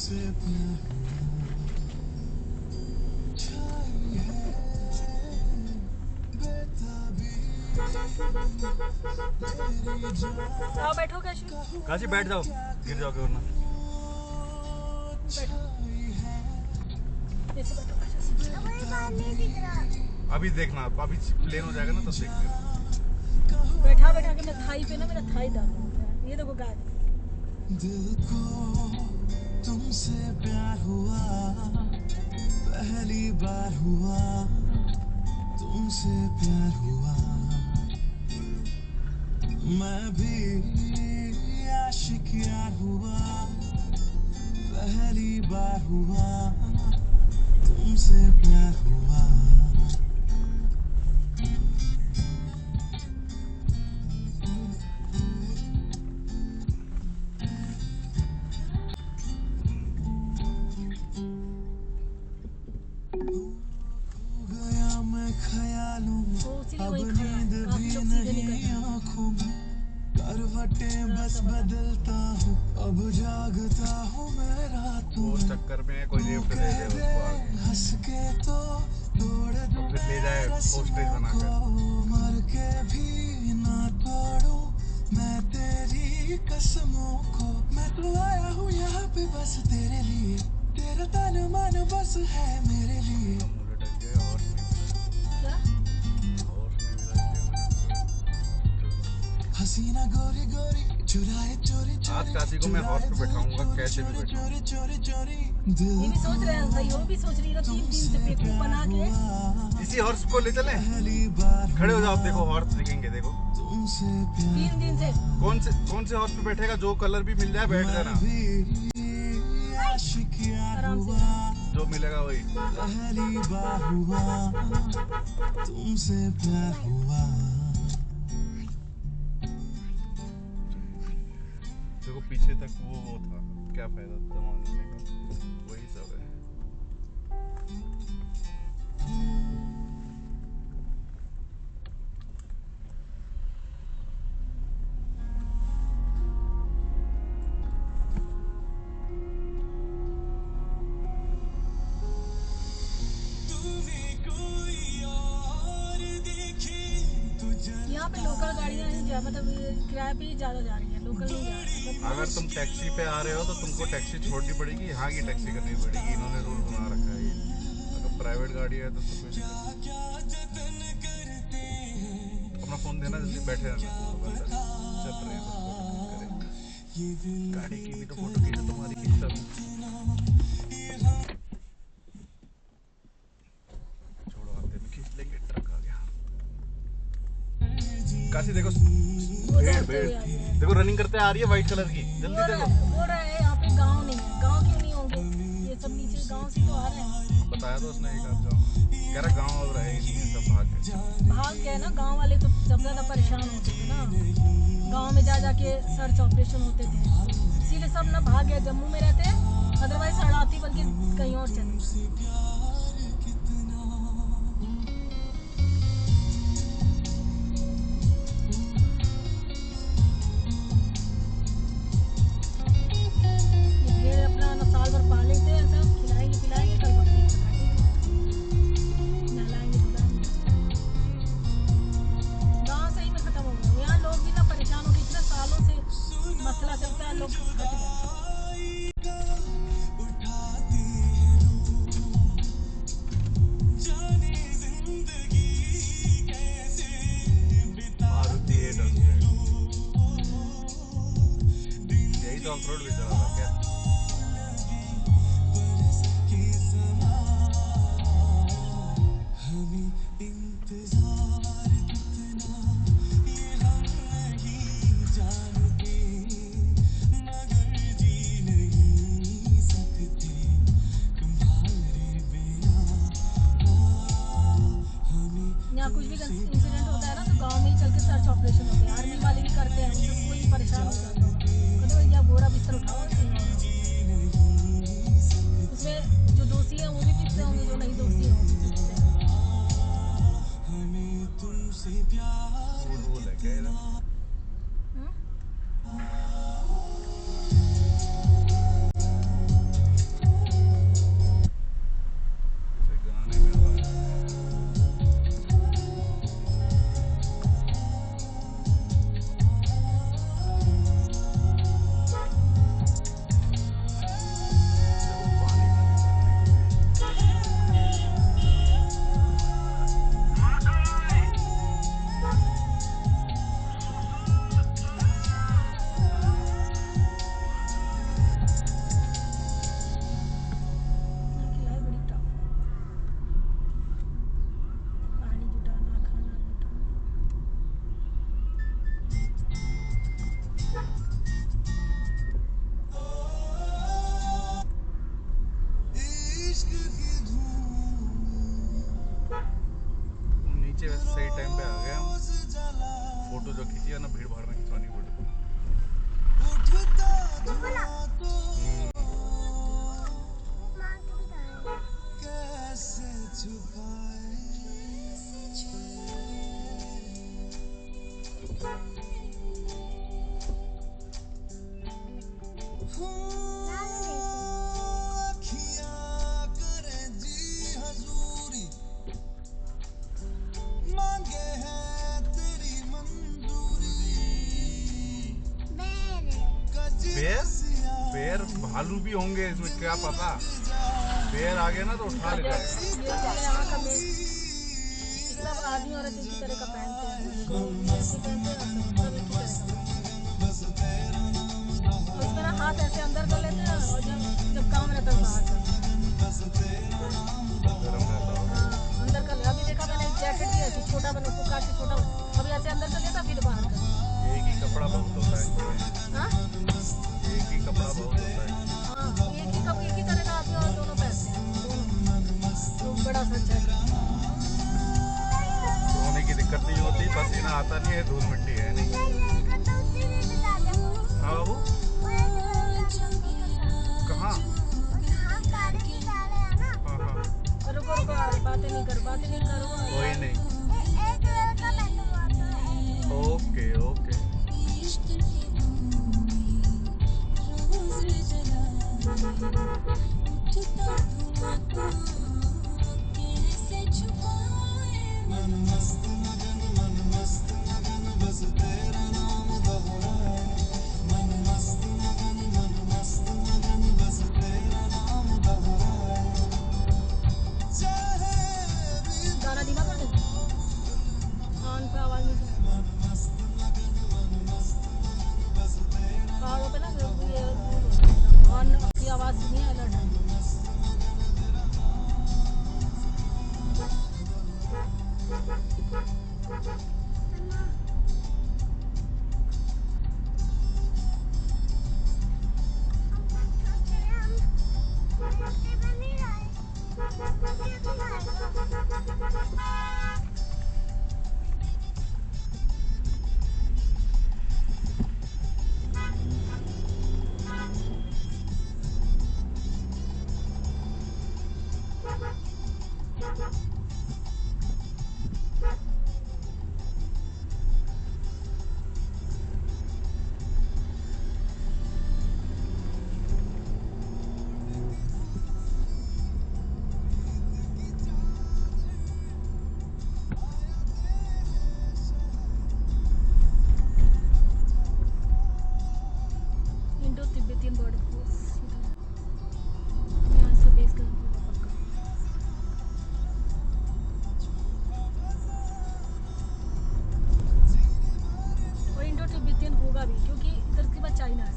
आओ बैठो कैशू। काशी बैठ जाओ, गिर जाओगे वरना। अभी देखना, अभी प्लेन हो जाएगा ना तब देखते हैं। बैठा बैठा के मैं थाई पे ना, मेरा थाई दर्द हो गया। ये देखो गाय। दिल को तुमसे प्यार हुआ, पहली बार हुआ तुमसे प्यार हुआ। मैं भी आशिक यार हुआ, पहली बार हुआ तुमसे प्यार हुआ। बस बदलता हूँ, अब जागता हूँ मैं रातों उस चक्कर में कोई लिफ्ट दे दे उसको आगे, हंस के तो तोड़ दूं फिर ले जाए होस्टेज बनाकर। मर के भी ना तोड़ूं मैं तेरी कसमों को। मैं तो आया हूँ यहाँ पे बस तेरे लिए, तेरा तन मन बस है मेरे लिए। हसीना गोरी गोरी चुराए चोरी चोरी। आज काशी को मैं हॉर्स पे बैठाऊंगा, कैसे भी बैठाऊंगा। ये भी सोच रहे हैं भाई, वो भी सोच रही है 3 दिन से पेट बना के। इसी हॉर्स को ले चले, खड़े हो जाओ, देखो हॉर्स दिखेंगे, देखो 3 दिन से कौन से हॉर्स पे बैठेगा, जो कलर भी मिल जाए बैठ जाना, आराम से जो मिलेगा वही। पहली बार हुआ तुमसे प्यार हुआ। देखो पीछे तक वो था, क्या फायदा जमाने का, वही सब है। यहाँ पे लोकल गाड़ियाँ हैं, मतलब किराए पे ही ज़्यादा जा रही है, लोकल नहीं जा रही है। अगर तुम टैक्सी पे आ रहे हो तो तुमको टैक्सी छोड़नी पड़ेगी, यहाँ की टैक्सी करनी पड़ेगी, इन्होंने रूल बना रखा है ये। अगर प्राइवेट गाड़ी है तो कोई अपना फोन देना, जल्दी बैठे रहना, चल रहे हैं गाड़ी की भी तो फोटो खींचो, तुम्हारी खींचता छोड़ो, आते में खींच लेंगे, ट्रक आ गया। काशी देखो, भेड़ देखो रनिंग करते आ रही है व्हाइट कलर की, जल्दी देखो। बोल रहा है यहाँ पे गांव नहीं है, गांव क्यों नहीं होंगे, ये सब नीचे गांव से तो आ रहे हैं। बताया तो उसने एक आध गाँव, कह रहा गाँव और रहे नहीं, सब भाग गए ना, गांव वाले तो सबसे ज़्यादा परेशान होते थे ना, गांव में जा जाके सर्च ऑपरेशन होते थे, इसीलिए सब ना भाग गए, जम्मू में रहते, अदरवाइज शरणार्थी बन के कहीं और चले। ऑफ रोड भी चला था क्या? यहाँ कुछ भी इंसिडेंट होता है ना तो गांव में ही चल के सर्च ऑपरेशन होते हैं, आर्मी वाले भी करते हैं, उनसे कोई परेशान हो जाता है, कहते भैया बोरा बिस्तर उठाओ, उसमें जो दोषी है वो भी पिटते होंगे, जो नहीं दोषी है वो भी पिटते हैं। नीचे वैसे सही टाइम पे आ गए हम। फोटो जो खींची है ना, भीड़ भाड़ में खिंचवानी पड़ी। बेर बेर भालू भी होंगे इसमें, क्या पता। बेर आ गए ना तो उठा ले जाएगा। ये यहाँ का मेन सब आदमी औरत एक ही तरह का पहनते हैं, जैसे पहनते हैं सब एक ही तरह का। और उसका ना हाथ ऐसे अंदर कर लेते हैं, और जब जब काम रहता है बाहर गरम रहता होगा। हाँ, अंदर कर ले। अभी देखा मैंने एक जैकेट भी ऐसी छोटा बना, उसको काट के छोटा बना, अभी ऐसे अंदर कर लेता, फिर बाहर कर। एक ही कपड़ा बहुत होता है। हाँ एक ही कपड़ा बहुत होता है। हाँ, एक ही तरह का आदमी और दोनों पहनते हैं, तो बड़ा सच है। धोने की दिक्कत नहीं होती, पसीना आता नहीं है, धूल मिट्टी है नहीं। हाँ बाबू, कहाँ? हाँ हाँ, रुको रुको, बातें नहीं करो। कोई नहीं। Okay okay. गाना धीमा कर दे, ऑन पे आवाज नहीं सुनाई। पहाड़ों पे ना ये ऑन की आवाज सुनी है, अलर्ट है। इंडो तिब्बतियन बॉर्डर फोर्स यहाँ से बेस कर पक्का। और इंडो तिब्बतियन होगा भी, क्योंकि इधर के बाद चाइना है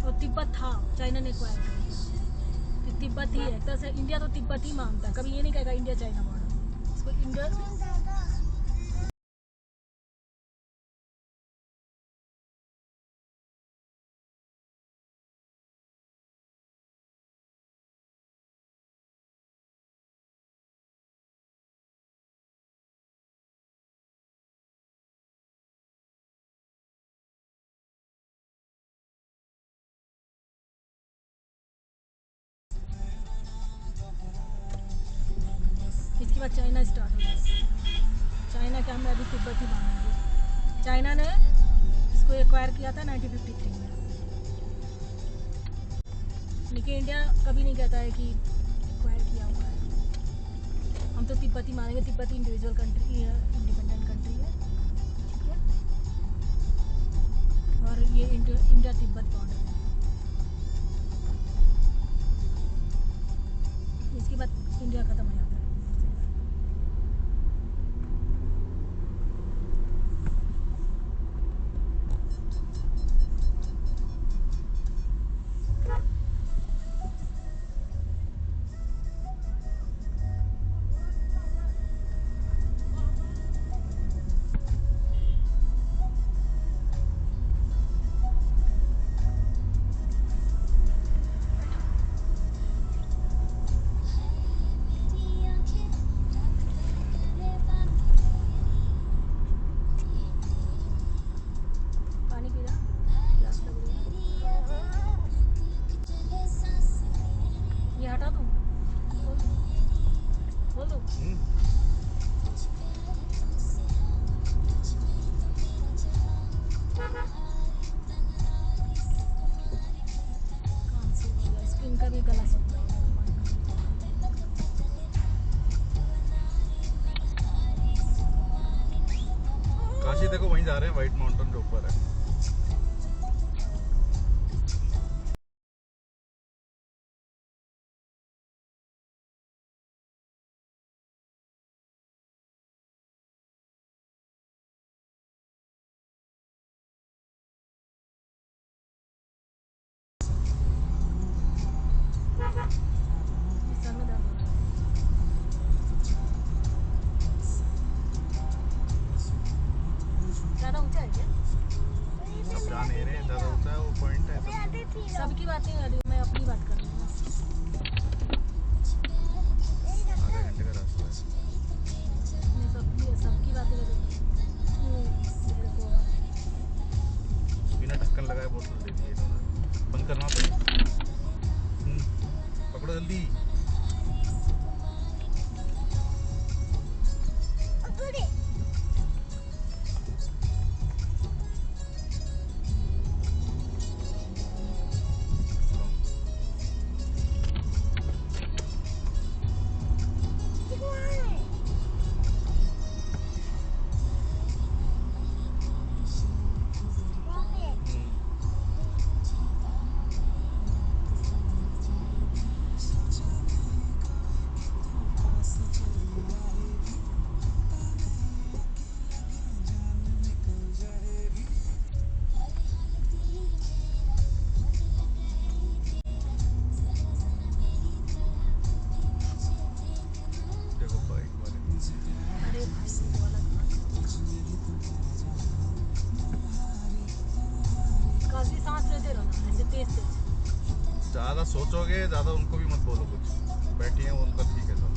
और तिब्बत था, चाइना ने एक्वायर किया, तो तिब्बत ही है एक तरह से। इंडिया तो तिब्बत ही मानता है, कभी ये नहीं कहेगा इंडिया चाइना बॉर्डर, इसको इंडिया। इसके बाद चाइना स्टार्ट हो जाएगा। चाइना के हम अभी तिब्बत ही मानेंगे। चाइना ने इसको एक्वायर किया था 1953 में, लेकिन इंडिया कभी नहीं कहता है कि एक्वायर किया हुआ है। हम तो तिब्बत ही मानेंगे, तिब्बत इंडिविजुअल कंट्री है, इंडिपेंडेंट कंट्री है, ठीक है। और ये इंडिया तिब्बत बॉर्डर है। इसके बाद इंडिया खत्म हो जाता है। देखो वहीं जा रहे हैं, व्हाइट माउंटेन जो ऊपर है। सर में दर्द हो रहा है। ज़्यादा ऊंचा है क्या? अब जा नहीं रहे, ज्यादा ऊंचा है वो पॉइंट है तो। सबकी बात नहीं कर रही हूँ मैं, अपनी बात कर रही हूँ। आधे घंटे का रास्ता है। मैं सबकी बातें कर रही हूँ। मेरे को बिना ढक्कन लगाए बोतल दे दी इन्होंने। बंद करना पड़ेगा। पकड़ो जल्दी। देखो बाइक वाले। अरे भाई वो अलग बात। काफी सांस लेते रहो ना, ऐसे तेज तेज। ज्यादा सोचोगे, ज्यादा उनको भी मत बोलो कुछ। बैठी हैं वो, उनका ठीक है सब।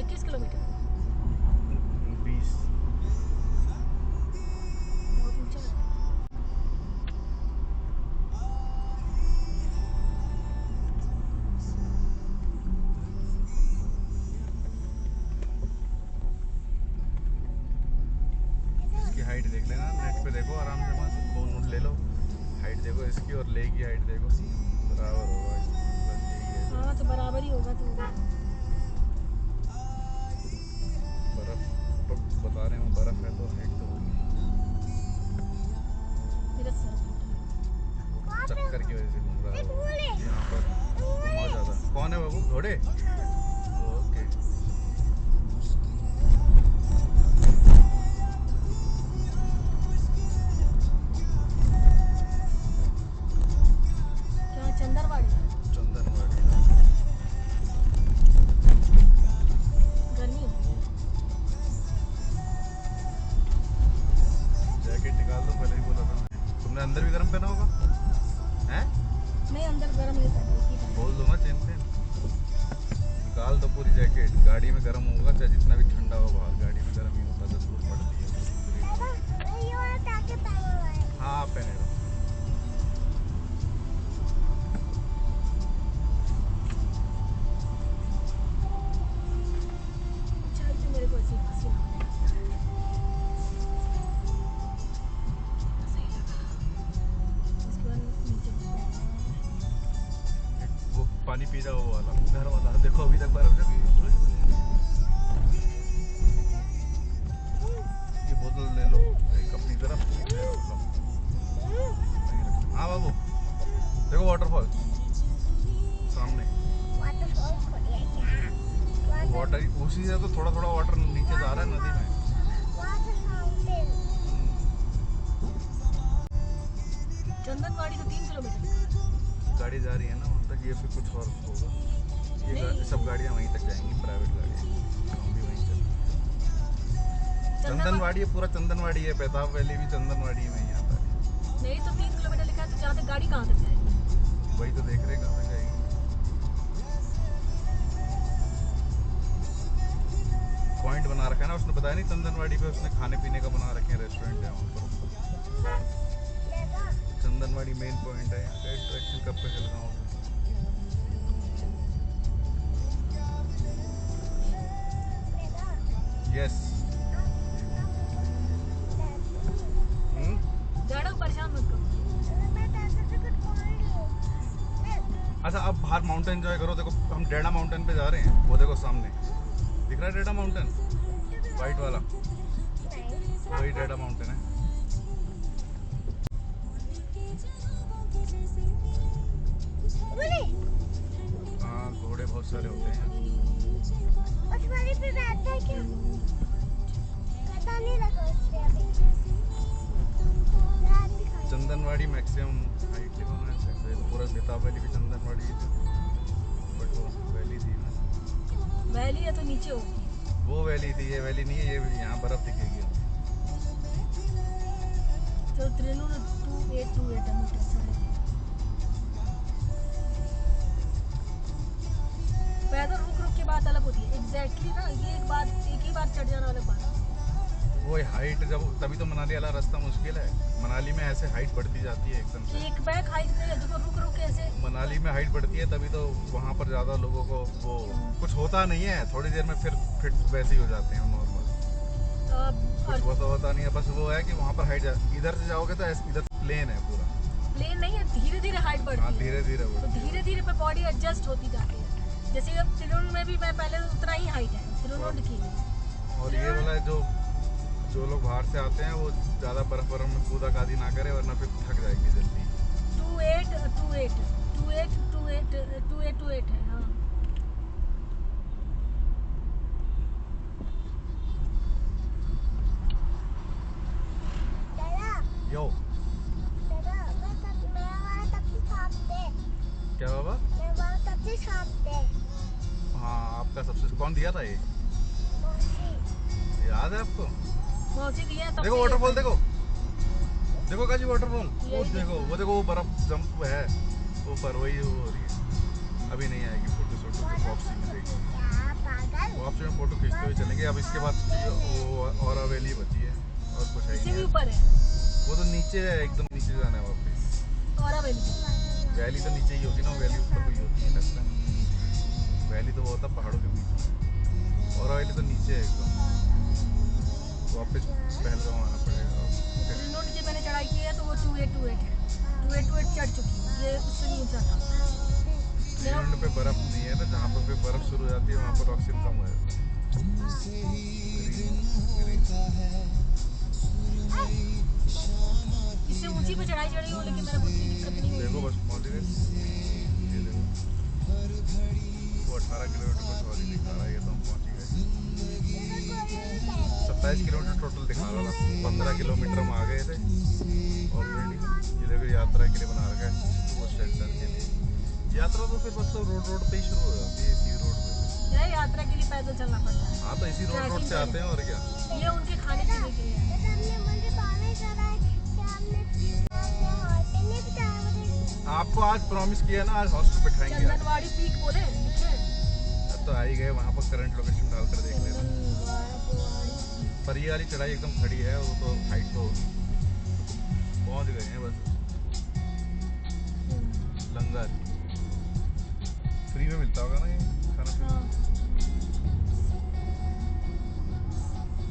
किस किलोमीटर? 20। बहुत ऊंचा है। इसकी हाइट देख लेना, नेट पे देखो आराम से, वहाँ से फोन ले लो, हाइट देखो इसकी और ले की हाइट देखो, बराबर होगा इसकी, बस यही है। हाँ तो बराबर ही होगा तो। बर्फ बता रहे हो, बर्फ है तो हाइट तो होगी। मेरा सर घूम रहा है। चक्कर की वजह से घूम रहा है यहाँ पर, घुमाओ ज्यादा। कौन है बाबू? घोड़े? ओके। क्या चंदरवाड़ी? चंदनवाड़ी। गर्मी हो रही है। जैकेट निकाल दो, पहले ही बोला था मैं। तुमने अंदर भी गर्म पहना होगा हैं? नहीं अंदर गर्म नहीं कर रही। बोल दो ना चेन पे। निकाल दो पूरी जैकेट, गाड़ी में गर्म होगा चाहे जितना भी ठंडा हो बाहर, गाड़ी में गर्म ही होता है, धूप पड़ती है। हाँ आप पहने रहो। ऊंचाई से मेरे को ऐसी पसीना आने लगता है। सही लगा। उसके बाद नीचे वो पानी पी रहा वो वाला घर वाला, देखो अभी तक बर्फ जमी। ये बोतल ले लो एक अपनी तरफ, ले लो। हाँ बाबू देखो वाटरफॉल सामने। वाटर उसी से तो थोड़ा थोड़ा वाटर नीचे जा रहा है नदी में। चंदनवाड़ी से 3 किलोमीटर। गाड़ी जा रही है ना वहाँ तक, ये फिर कुछ और होगा। ये सब गाड़ियाँ वहीं तक जाएंगी, प्राइवेट गाड़ियाँ। हम भी वहीं चल। चंदनवाड़ी है, पूरा चंदनवाड़ी है, बेताब वैली भी चंदनवाड़ी में ही आता है। नहीं तो 3 किलोमीटर लिखा है, तो जहाँ तक गाड़ी कहाँ तक जाएगी? वही तो देख रहे कहाँ तक जाएगी। बना रखा है ना, उसने बताया नहीं चंदनवाड़ी पे उसने खाने पीने का बना रखे हैं, रेस्टोरेंट है वहाँ पर। चंदनवाड़ी मेन पॉइंट है यहाँ का, अट्रैक्शन कब पे चल रहा हूँ। यस। ज़्यादा परेशान मत करो। अच्छा अब बाहर माउंटेन एंजॉय करो। देखो हम डेढ़ा माउंटेन पे जा रहे हैं, वो देखो सामने दिख रहा है डेढ़ा माउंटेन, वाइट वाला, वही डेढ़ा माउंटेन है। हाँ घोड़े बहुत सारे होते हैं। चंदनवाड़ी मैक्सिमम हाइट देखो ना, ऐसे पूरा बेताब वैली भी चंदनवाड़ी थी, बट वो वैली थी ना। वैली है तो नीचे होगी। वो वैली थी, ये वैली नहीं है। ये यहाँ बर्फ दिखेगी। तो 3828 है मीटर। पैदल रुक रुक के बात अलग होती है। एग्जैक्टली ना, ये एक ही बार चढ़ जाना अलग बात है। वो हाइट जब, तभी तो मनाली वाला रास्ता मुश्किल है। मनाली में ऐसे हाइट बढ़ती जाती है एकदम से। एक बैक हाइट पे है, देखो रुक रुक के ऐसे। मनाली में हाइट बढ़ती है तभी तो वहाँ पर ज़्यादा लोगों को वो कुछ होता नहीं है, थोड़ी देर में फिर वैसे ही हो जाते हैं नॉर्मल। कुछ होता नहीं है, बस वो है कि वहाँ पर हाइट इधर से जाओगे तो इधर प्लेन है पूरा। प्लेन नहीं है, धीरे धीरे हाइट बढ़ती है। धीरे धीरे तो धीरे धीरे पे बॉडी एडजस्ट होती जाती है। जैसे अब तिरुन में भी मैं पहले उतना ही हाइट है तिरुन की। और ये वाला जो लोग बाहर से आते हैं वो ज़्यादा बर्फ में कूदा कादी ना करे, वरना फिर थक जाएगी जल्दी। 2828 है। हाँ यो क्या बाबा? हाँ आपका सबसे कौन दिया था ये? याद है आपको? मौसी दिया है तब देखो से। वाटरफॉल, देखो काजी वाटरफॉल, वो देखो वो बर्फ जंप है ऊपर, वही वो हो रही है। अभी नहीं आएगी फोटो वापसी में, देखिए वापसी में फोटो खींचते हुए चलेंगे। अब इसके बाद वो और वैली बची है और कुछ है ही इसी भी नहीं। ऊपर है। वो तो नीचे है, एकदम नीचे जाना है वापस। और वैली तो नीचे ही होगी ना, वैली ऊपर कोई होती है लगता है। वैली तो वो होता पहाड़ों के बीच में, और वैली तो नीचे है एकदम। वापस पहलगाम आना पड़ेगा। तिरुन जो मैंने चढ़ाई की है तो वो 2828 है। 2828 चढ़ चुकी है, ये उससे नहीं ऊंचा था। तिरुन पे बर्फ नहीं है ना, जहाँ पर बर्फ शुरू हो जाती है वहाँ पर ऑक्सीजन कम हो जाता है। इससे ऊंची पे चढ़ाई चढ़ी हो, लेकिन मेरा कुछ दिक्कत नहीं हुई। देखो बस पहुँच गए, ये देखो वो 18 किलोमीटर को सॉरी दिखा रहा है, ये तो हम पहुँच गए। 27 किलोमीटर टोटल दिखा रहा था, 15 किलोमीटर हम आ गए थे ऑलरेडी। ये देखो यात्रा के लिए बना रखा है, वो शेल्टर के लिए। यात्रा तो फिर बस रोड पे ही शुरू हो जाती है, इसी रोड पे। यह यात्रा के लिए पैदल चलना पड़ता है। हाँ तो इसी रोड से आते हैं और क्या। ये उनके खाने पीने के लिए है। आपको आज प्रॉमिस किया ना, आज हॉस्टल बैठाएंगे। चंदनवाड़ी पीक बोले लिखे। अब तो आ ही गए, वहाँ पर करंट लोकेशन डालकर देख लेना। पर ये वाली चढ़ाई एकदम खड़ी है, वो तो हाइट तो होगी। पहुँच गए हैं बस। लंगर फ्री में मिलता होगा ना ये खाना।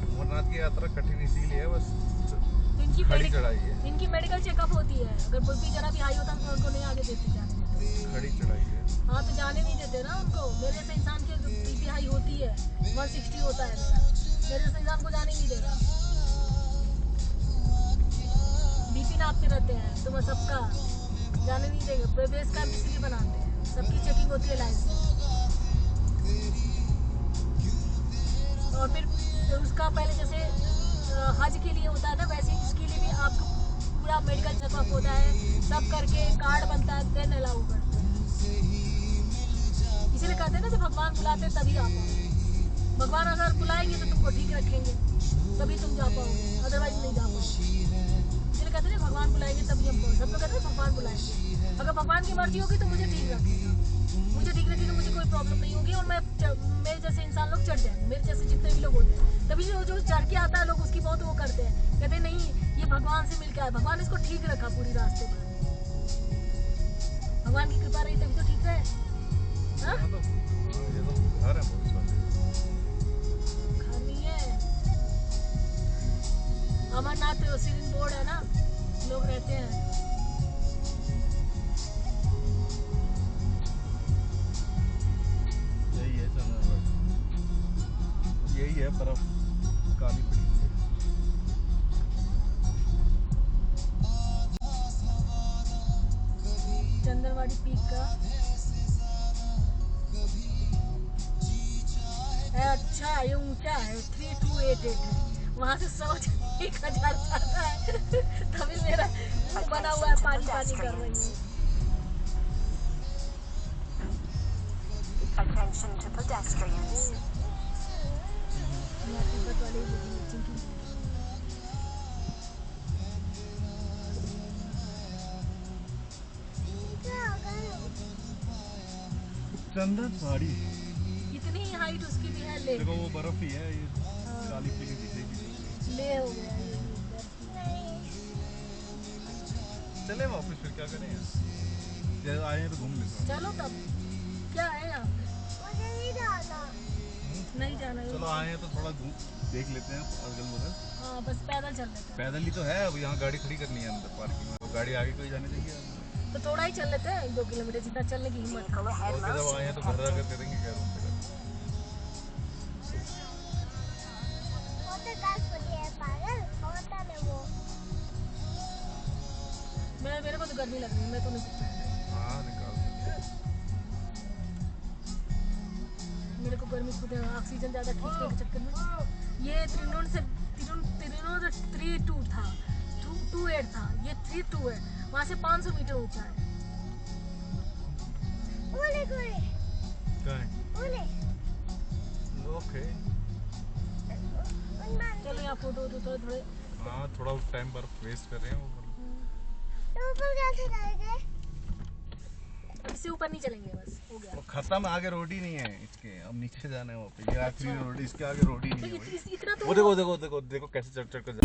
अमरनाथ की यात्रा कठिन इसीलिए है बस, इनकी खड़ी चढ़ाई है। इनकी मेडिकल चेकअप होती है, अगर बीपी जरा भी हाई होता है तो उनको नहीं आगे देते जाने। खड़ी चढ़ाई है। हाँ तो जाने नहीं देते ना उनको। मेरे जैसे इंसान की जो बीपी हाई होती है 160 होता है मेरा, मेरे जैसे इंसान को जाने नहीं देगा। बीपी नापते रहते हैं तो मैं सबका जाने नहीं देंगे। बेस कैंप इसलिए बनाते हैं, सबकी चेकिंग होती है लाइन से। और फिर उसका पहले जैसे हज के लिए होता है ना, वैसे इसके लिए भी आपको पूरा मेडिकल चेकअप होता है, सब करके कार्ड बनता है, देन अलाउ करते हैं। इसीलिए कहते हैं ना जब भगवान बुलाते हैं तभी आ पाओ। भगवान अगर बुलाएंगे तो तुमको ठीक रखेंगे, तभी तुम जा पाओगे, अदरवाइज नहीं जा पाओगे। इसलिए कहते हैं भगवान बुलाएंगे तभी हम सब लोग कहते हैं भगवान बुलाएंगे। अगर भगवान की मर्जी होगी तो मुझे ठीक रखेगा, मुझे ठीक रखेगी तो मुझे कोई प्रॉब्लम नहीं होगी, और मेरे जैसे इंसान लोग चढ़ जाएंगे, मेरे जैसे जितने भी लोग होते हैं। तभी जो चढ़ के आता है लोग उसकी बहुत वो करते हैं, कहते हैं नहीं ये भगवान से मिल के आया, भगवान इसको ठीक रखा पूरी रास्ते पर, भगवान की कृपा रही तभी तो ठीक है। हाँ? ये तो घर है बहुत सारे। घर नहीं है, अमरनाथ सिरिन बोर्ड है ना, लोग रहते हैं। यही है चंद्रगढ़, यही है बर्फ काली पड़ी हुई है। चंदनवाड़ी पीक का है। अच्छा ये ऊंचा है, 3288 है, वहाँ से 100 जाता है। तभी मेरा मुंह बना हुआ है, पानी पानी कर रही हूँ। Attention to pedestrians. मैं तिब्बत वाली चिंकी चंदनवाड़ी इतनी हाइट उसकी भी है। ले देखो वो बर्फ ही है, ये काली पीली दिखेगी। ले हो गया ये चले वापस फिर क्या करें यार, जब आए हैं तो घूम लेते हैं। चलो तब क्या है यहाँ पे, नहीं जाना है। चलो आए हैं तो थोड़ा देख लेते हैं अगल बगल। हाँ बस पैदल चल लेते हैं। पैदल ही तो है, अब यहाँ गाड़ी खड़ी करनी है अंदर पार्किंग में, गाड़ी आगे कोई जाने देंगे तो थोड़ा ही चल लेते हैं, 2 किलोमीटर जितना चलने की हिम्मत है। Go ahead और फिर जब आए हैं तो घर आकर करेंगे क्या रूम पे। मेरे को तो गर्मी लग रही है, मैं तो नहीं सकता। हाँ निकाल सकते हैं। मेरे को गर्मी खुद है, ऑक्सीजन ज़्यादा खींचने के चक्कर में। ये त्रिनोन से 32 था, 28 था, ये 32 है, वहाँ से 500 मीटर ऊंचा है। क्या है? ओके। चलो यहाँ फोटो थोड़े हाँ थोड़ा टाइम पर वेस्ट कर रहे हैं वो। इससे ऊपर नहीं चलेंगे, बस हो गया। वो खत्म, आगे रोड ही नहीं है इसके, अब नीचे जाना है वहाँ पे, ये आखिरी रोड, इसके आगे रोड ही नहीं है। इतना तो वो देखो देखो देखो देखो कैसे चढ़ चढ़ कर जा